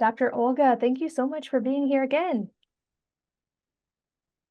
Dr. Olga, thank you so much for being here again.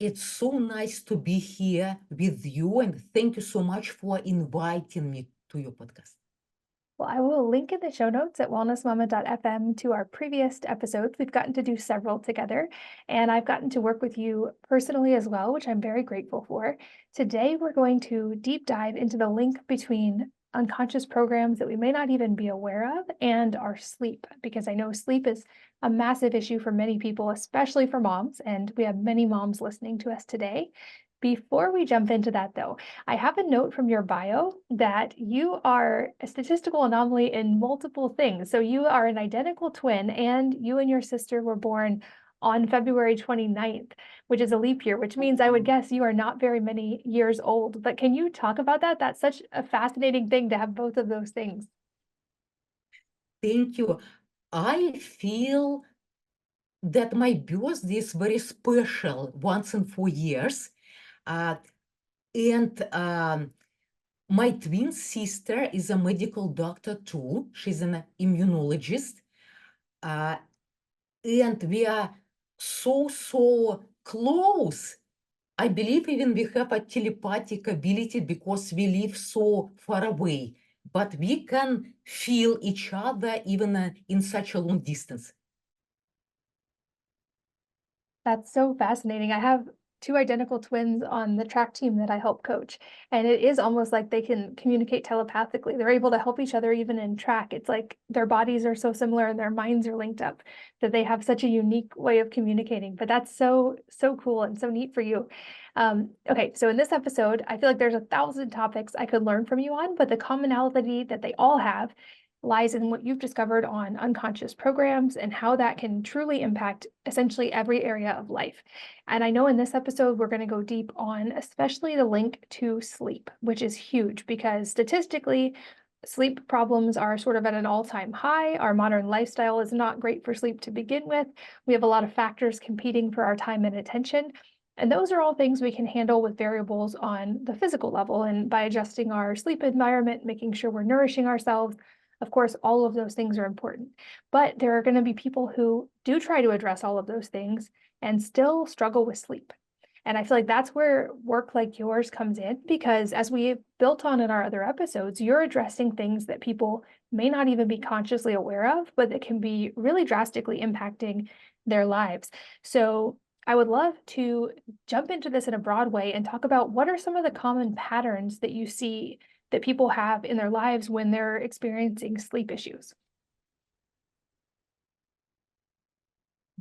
It's so nice to be here with you, and thank you so much for inviting me to your podcast. Well, I will link in the show notes at wellnessmama.fm to our previous episodes. We've gotten to do several together, and I've gotten to work with you personally as well, which I'm very grateful for. Today, we're going to deep dive into the link between unconscious programs that we may not even be aware of and our sleep, because I know sleep is a massive issue for many people, especially for moms, and we have many moms listening to us today. Before we jump into that, though, I have a note from your bio that you are a statistical anomaly in multiple things. So you are an identical twin, and you and your sister were born on February 29th, which is a leap year, which means I would guess you are not very many years old. But can you talk about that? That's such a fascinating thing to have both of those things. Thank you. I feel that my birthday is very special once in 4 years. And my twin sister is a medical doctor too. She's an immunologist. Uh, and we are so close. I believe even we have a telepathic ability because we live so far away, but we can feel each other even in such a long distance. That's so fascinating. I have two identical twins on the track team that I help coach, and it is almost like they can communicate telepathically. They're able to help each other even in track. It's like their bodies are so similar and their minds are linked up that they have such a unique way of communicating. But that's so cool and so neat for you. Okay, so in this episode, I feel like there's 1,000 topics I could learn from you on, but the commonality that they all have lies in what you've discovered on unconscious programs and how that can truly impact essentially every area of life. And I know in this episode, we're going to go deep on especially the link to sleep, which is huge because statistically, sleep problems are sort of at an all-time high. Our modern lifestyle is not great for sleep to begin with. We have a lot of factors competing for our time and attention. And those are all things we can handle with variables on the physical level and by adjusting our sleep environment, making sure we're nourishing ourselves. Of course, all of those things are important, but there are going to be people who do try to address all of those things and still struggle with sleep. And I feel like that's where work like yours comes in, because as we built on in our other episodes, you're addressing things that people may not even be consciously aware of, but that can be really drastically impacting their lives. So I would love to jump into this in a broad way and talk about what are some of the common patterns that you see that people have in their lives when they're experiencing sleep issues.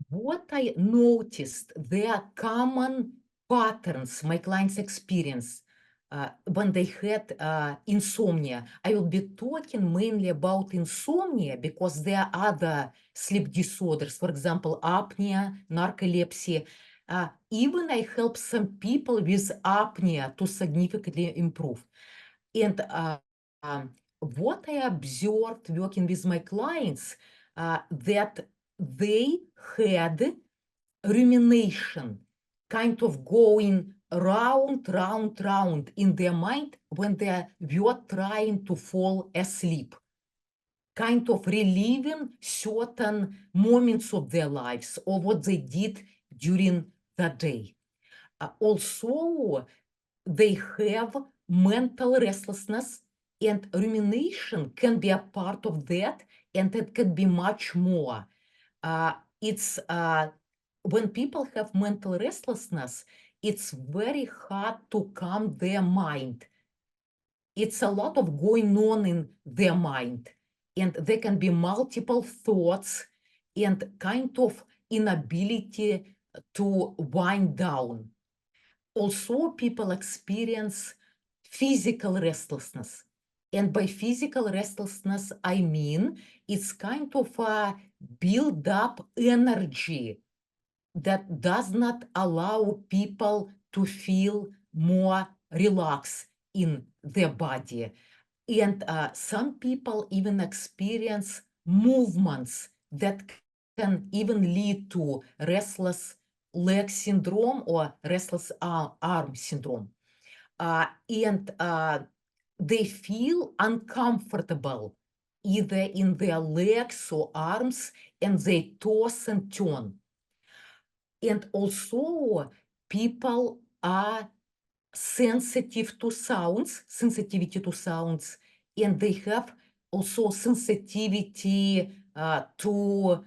What I noticed, there are common patterns my clients experience when they had insomnia. I will be talking mainly about insomnia because there are other sleep disorders, for example, apnea, narcolepsy. Even I help some people with apnea to significantly improve. And what I observed working with my clients, that they had rumination, kind of going round in their mind when they were trying to fall asleep, kind of reliving certain moments of their lives or what they did during the day. Also, they have mental restlessness, and rumination can be a part of that, and it can be much more. It's when people have mental restlessness, it's very hard to calm their mind. It's a lot of going on in their mind, and there can be multiple thoughts and kind of inability to wind down. Also, people experience physical restlessness. And by physical restlessness, I mean it's kind of a build up energy that does not allow people to feel more relaxed in their body. And some people even experience movements that can even lead to restless leg syndrome or restless arm syndrome. And they feel uncomfortable either in their legs or arms, and they toss and turn. And also, people are sensitive to sounds, sensitivity to sounds, and they have also sensitivity to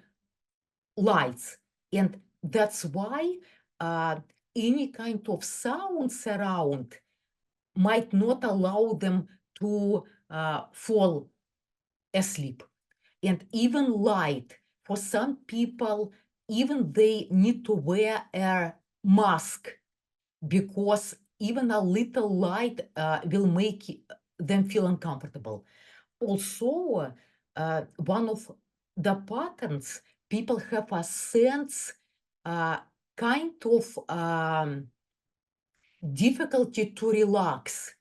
lights. And that's why any kind of sounds around might not allow them to fall asleep. And even light, for some people, even they need to wear a mask, because even a little light will make them feel uncomfortable. Also, one of the patterns, people have a sense, kind of difficulty to relax.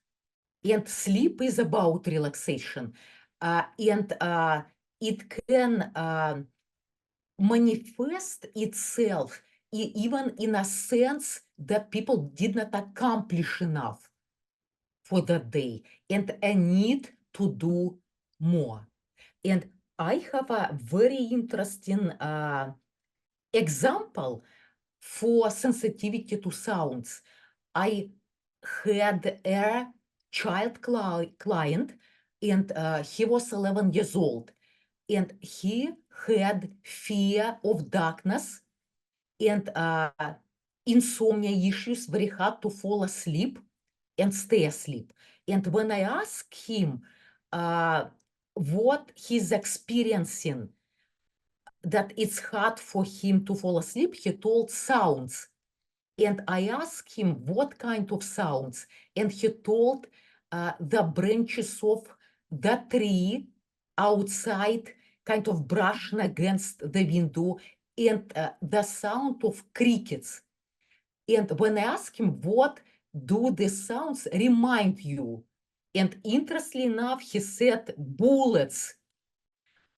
And sleep is about relaxation. And it can manifest itself even in a sense that people did not accomplish enough for that day, and a need to do more. And I have a very interesting example for sensitivity to sounds. I had a child client, and he was 11 years old, and he had fear of darkness and insomnia issues, very hard to fall asleep and stay asleep. And when I asked him what he's experiencing, that it's hard for him to fall asleep, he told sounds. And I asked him what kind of sounds, and he told the branches of the tree outside kind of brushing against the window, and the sound of crickets. And when I asked him, what do the sounds remind you? And interestingly enough, he said bullets.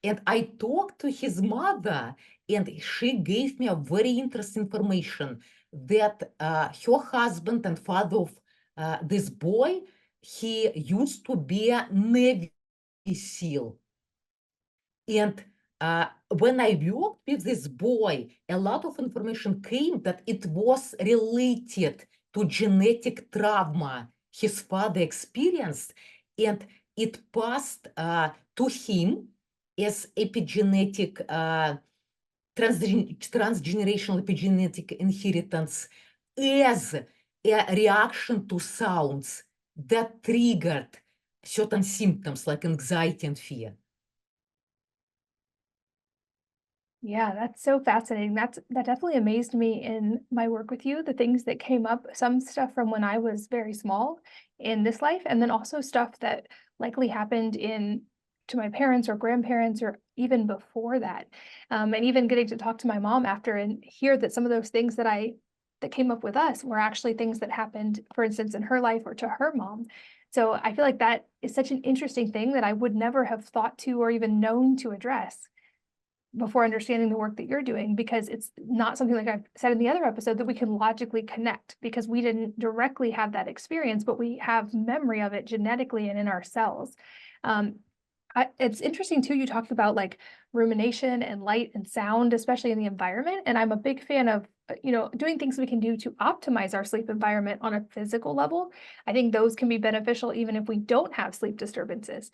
And I talked to his mother, and she gave me a very interesting information that her husband and father of this boy, he used to be a Navy SEAL. And when I worked with this boy, a lot of information came that it was related to genetic trauma his father experienced, and it passed to him as epigenetic, transgenerational epigenetic inheritance, as a reaction to sounds that triggered certain symptoms like anxiety and fear. Yeah, that's so fascinating. That definitely amazed me in my work with you, the things that came up, some stuff from when I was very small in this life, and then also stuff that likely happened in to my parents or grandparents or even before that. And even getting to talk to my mom after and hear that some of those things that came up with us were actually things that happened, for instance, in her life or to her mom. So I feel like that is such an interesting thing that I would never have thought to or even known to address before understanding the work that you're doing, because it's not something, like I've said in the other episode, that we can logically connect because we didn't directly have that experience, but we have memory of it genetically and in our cells. It's interesting too, you talked about like rumination and light and sound, especially in the environment. And I'm a big fan of, doing things we can do to optimize our sleep environment on a physical level. I think those can be beneficial even if we don't have sleep disturbances.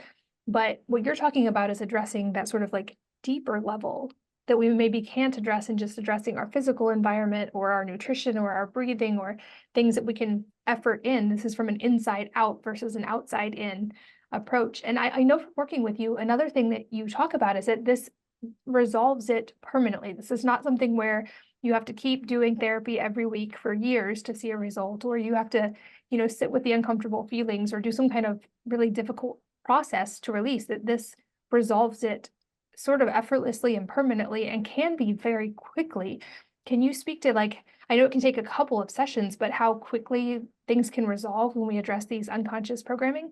But what you're talking about is addressing that sort of like deeper level that we maybe can't address in just addressing our physical environment or our nutrition or our breathing or things that we can effort in. This is from an inside out versus an outside in approach. And I know from working with you, another thing that you talk about is that this resolves it permanently. This is not something where you have to keep doing therapy every week for years to see a result, or you have to, sit with the uncomfortable feelings or do some kind of really difficult process to release. That this resolves it sort of effortlessly and permanently and can be very quickly. Can you speak to, like, I know it can take a couple of sessions, but how quickly things can resolve when we address these unconscious programming?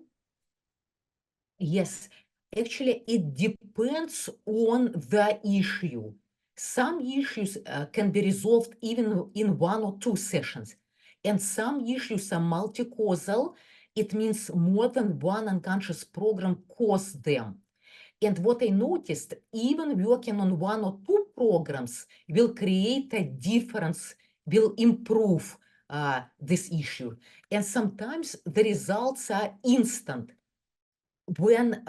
Yes, actually, it depends on the issue. Some issues can be resolved even in 1 or 2 sessions, and some issues are multi-causal. It means more than one unconscious program caused them. And what I noticed, even working on 1 or 2 programs will create a difference, will improve this issue. And sometimes the results are instant. When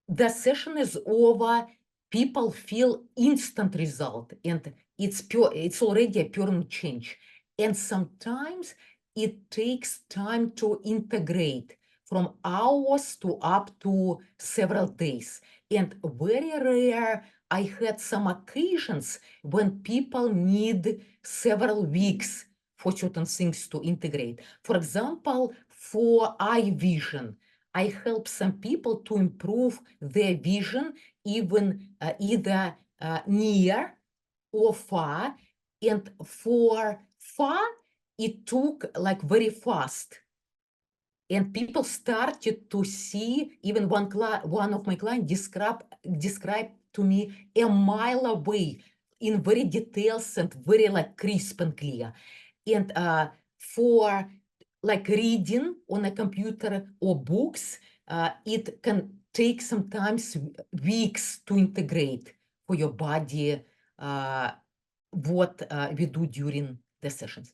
the session is over, people feel instant result, and it's already a permanent change. And sometimes it takes time to integrate, from hours to up to several days. And very rare, I had some occasions when people need several weeks for certain things to integrate. For example, for eye vision, I help some people to improve their vision, even either near or far. And for far, it took like very fast. And people started to see, even one of my clients described to me a mile away in very details and very like crisp and clear. And for like reading on a computer or books, it can take sometimes weeks to integrate for your body what we do during the sessions.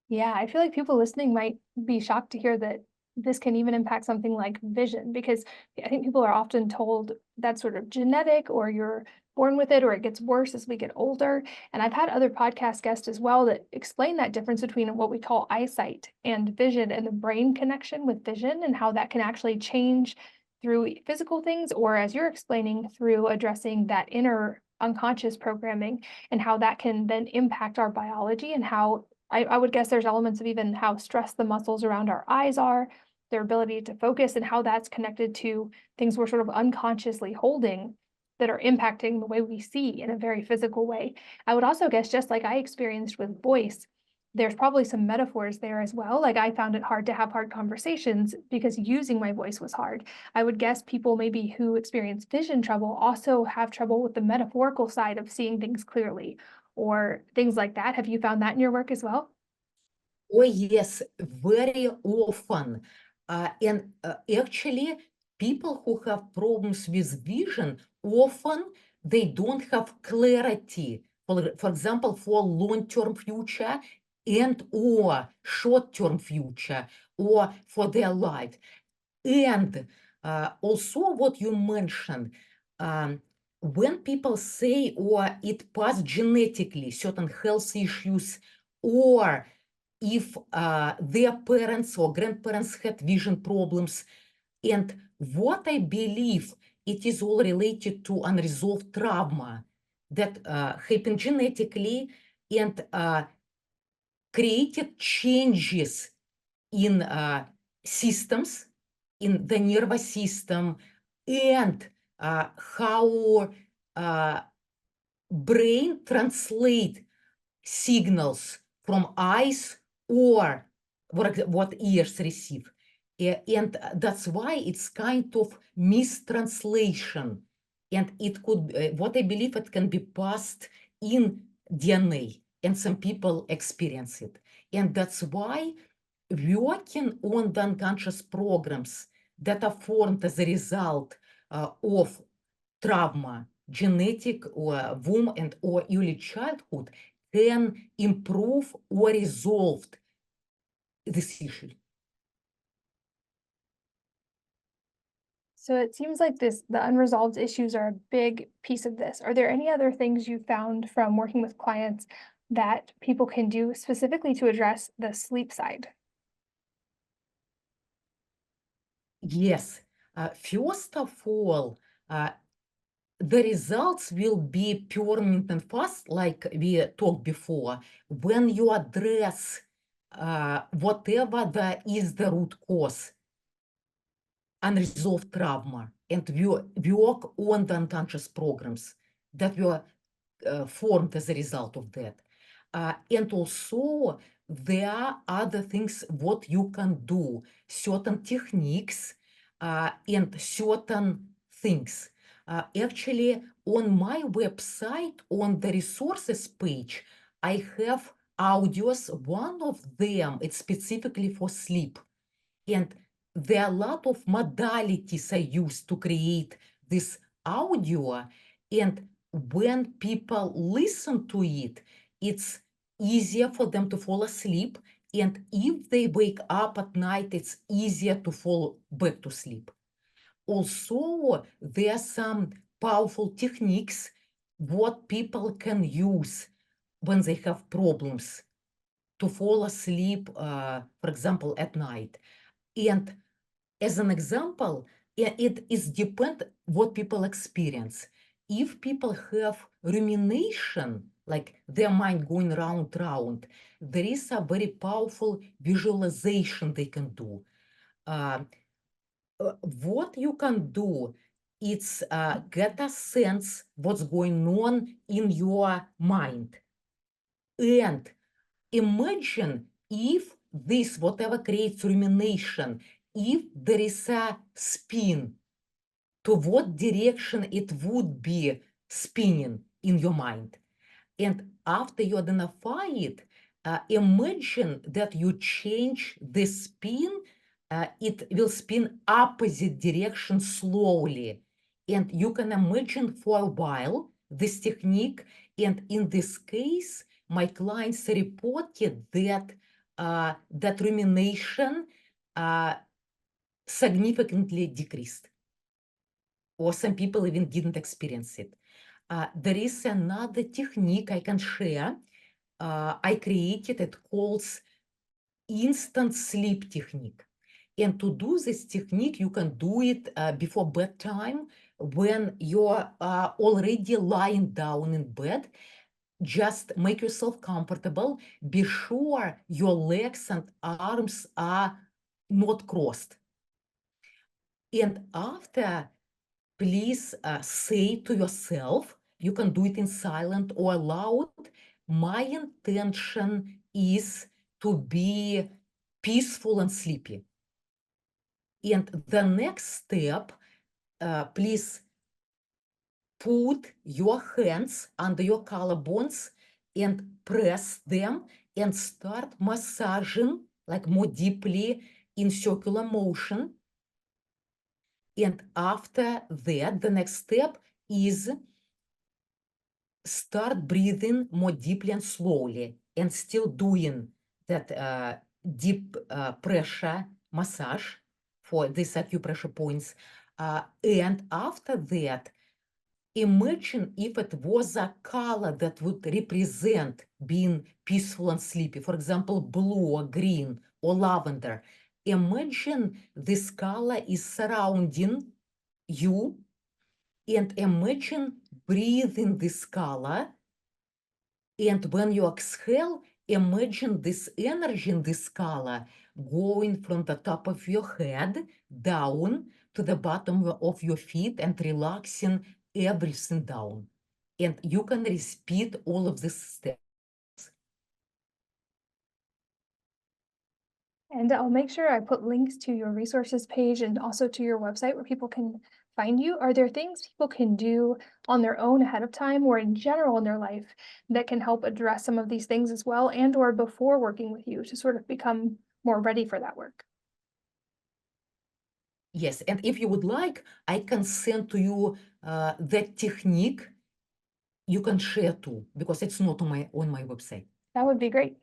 Yeah, I feel like people listening might be shocked to hear that this can even impact something like vision, because I think people are often told that's sort of genetic, or you're born with it, or it gets worse as we get older. And I've had other podcast guests as well that explain that difference between what we call eyesight and vision, and the brain connection with vision, and how that can actually change through physical things, or as you're explaining, through addressing that inner unconscious programming, and how that can then impact our biology, and how I would guess there's elements of even how stressed the muscles around our eyes are, their ability to focus, and how that's connected to things we're sort of unconsciously holding that are impacting the way we see in a very physical way. I would also guess, just like I experienced with voice, there's probably some metaphors there as well. Like, I found it hard to have hard conversations because using my voice was hard. I would guess people maybe who experience vision trouble also have trouble with the metaphorical side of seeing things clearly, or things like that. Have you found that in your work as well? Oh, yes, very often. And actually, people who have problems with vision, often they don't have clarity, for example, for long-term future and or short-term future, or for their life. And also what you mentioned, when people say, or it passed genetically, certain health issues, or if their parents or grandparents had vision problems. And what I believe, it is all related to unresolved trauma that happened genetically and created changes in systems, in the nervous system, and how brain translate signals from eyes or what ears receive. And that's why it's kind of mistranslation. And it could, what I believe, it can be passed in DNA, and some people experience it. And that's why working on the unconscious programs that are formed as a result of trauma, genetic or womb and or early childhood, can improve or resolve this issue. So it seems like the unresolved issues are a big piece of this. Are there any other things you found from working with clients that people can do specifically to address the sleep side? Yes. First of all, the results will be permanent and fast, like we talked before, when you address whatever is the root cause, unresolved trauma, and work on the unconscious programs that were formed as a result of that. And also, there are other things what you can do, certain techniques and certain things. Actually, on my website, on the resources page, I have audios. One of them, it's specifically for sleep. And there are a lot of modalities I use to create this audio, and when people listen to it, it's easier for them to fall asleep, and if they wake up at night, it's easier to fall back to sleep. Also, there are some powerful techniques what people can use when they have problems to fall asleep, for example, at night. And as an example, it is depend what people experience. If people have rumination, like their mind going round, there is a very powerful visualization they can do. Uh, what you can do, it's get a sense what's going on in your mind. And imagine if this, whatever creates rumination, if there is a spin, to what direction it would be spinning in your mind. And after you identify it, imagine that you change the spin, it will spin opposite direction slowly. And you can imagine for a while this technique. And in this case, my clients reported that that rumination significantly decreased, or some people even didn't experience it. There is another technique I can share. I created, it calls instant sleep technique. And to do this technique, you can do it before bedtime when you're already lying down in bed. Just make yourself comfortable. Be sure your legs and arms are not crossed. And after, please say to yourself, you can do it in silent or loud, my intention is to be peaceful and sleepy. And the next step, please put your hands under your collarbones and press them and start massaging like more deeply in circular motion. And after that, the next step is start breathing more deeply and slowly, and still doing that deep pressure massage for these acupressure points. And after that, imagine if it was a color that would represent being peaceful and sleepy, for example, blue or green or lavender. Imagine this color is surrounding you, and imagine breathing this color. And when you exhale, imagine this energy in this color going from the top of your head down to the bottom of your feet and relaxing everything down. And you can repeat all of this steps. And I'll make sure I put links to your resources page and also to your website where people can find you. Are there things people can do on their own ahead of time or in general in their life that can help address some of these things as well, and or before working with you to sort of become more ready for that work? Yes, and if you would like, I can send to you that technique. You can share too, because it's not on my website. That would be great.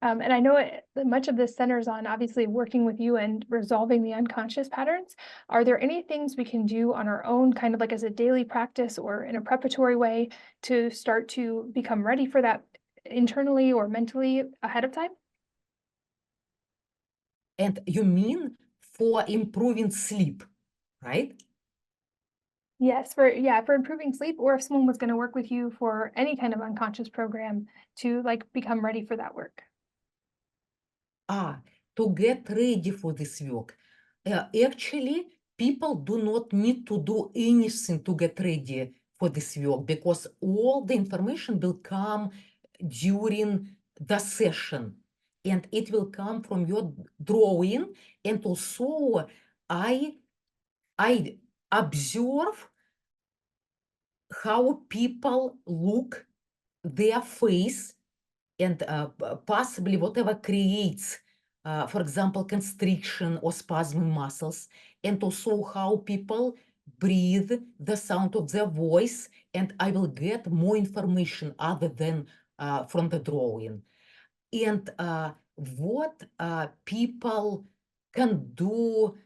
And I know much of this centers on obviously working with you and resolving the unconscious patterns. Are there any things we can do on our own, kind of like as a daily practice or in a preparatory way, to start to become ready for that internally or mentally ahead of time? And you mean for improving sleep, right? Yes, for improving sleep, or if someone was going to work with you for any kind of unconscious program to like become ready for that work. To get ready for this work. Actually, people do not need to do anything to get ready for this work, because all the information will come during the session, and it will come from your drawing. And also, I observe how people look, their face and possibly whatever creates, for example, constriction or spasm in muscles, and also how people breathe, the sound of their voice, and I will get more information other than from the drawing. And what people can do,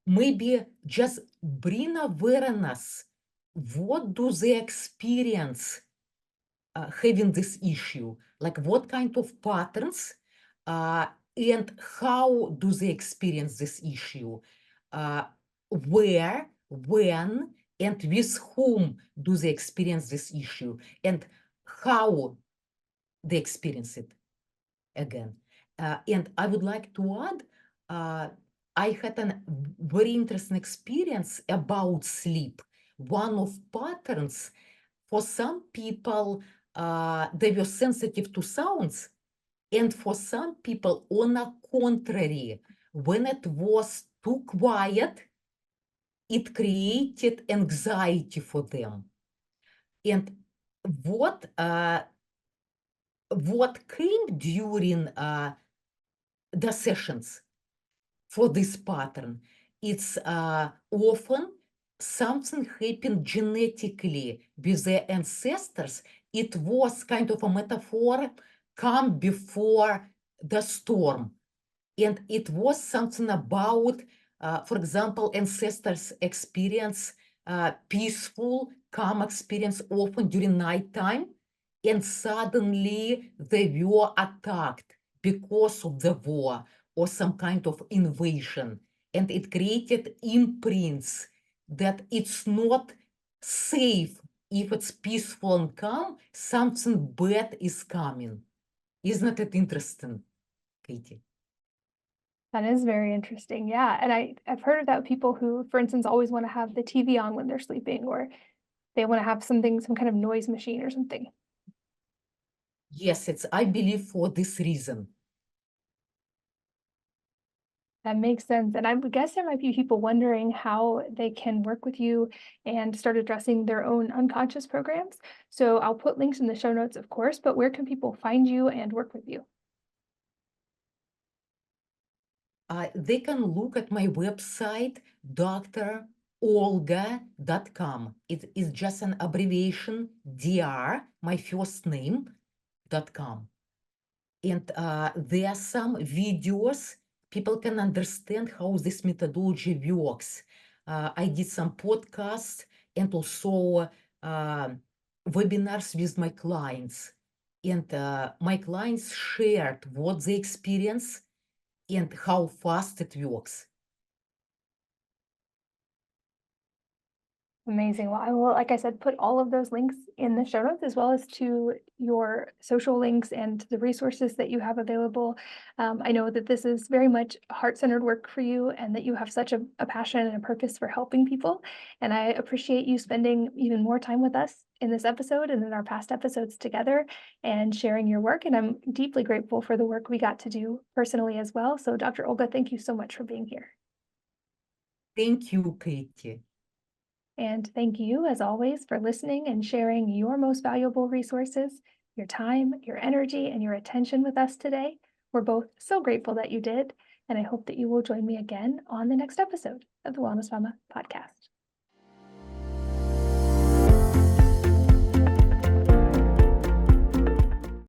maybe just bring awareness. What do they experience having this issue? Like what kind of patterns and how do they experience this issue? Where, when, and with whom do they experience this issue? And how they experience it again. And I would like to add, I had a very interesting experience about sleep. One of patterns, for some people, they were sensitive to sounds, and for some people, on the contrary, when it was too quiet, it created anxiety for them. And what came during the sessions for this pattern, it's often something happened genetically with their ancestors. It was kind of a metaphor, calm before the storm. And it was something about, for example, ancestors experience peaceful, calm experience often during nighttime, and suddenly they were attacked because of the war or some kind of invasion. And it created imprints that it's not safe if it's peaceful and calm, something bad is coming. Isn't it interesting, Katie? That is very interesting. Yeah. And I've heard of that with people who, for instance, always want to have the TV on when they're sleeping, or they want to have something, some kind of noise machine or something. Yes, it's, I believe, for this reason. That makes sense. And I would guess there might be people wondering how they can work with you and start addressing their own unconscious programs. So I'll put links in the show notes, of course, but where can people find you and work with you? They can look at my website, drolga.com. It is just an abbreviation, dr, my first name, .com. And there are some videos, people can understand how this methodology works. I did some podcasts and also webinars with my clients. And my clients shared what they experience and how fast it works. Amazing. Well, I will, like I said, put all of those links in the show notes, as well as to your social links and the resources that you have available. I know that this is very much heart-centered work for you, and that you have such a passion and a purpose for helping people. And I appreciate you spending even more time with us in this episode and in our past episodes together and sharing your work. And I'm deeply grateful for the work we got to do personally as well. So Dr. Olga, thank you so much for being here. Thank you, Katie. And thank you, as always, for listening and sharing your most valuable resources, your time, your energy, and your attention with us today. We're both so grateful that you did, and I hope that you will join me again on the next episode of the Wellness Mama podcast.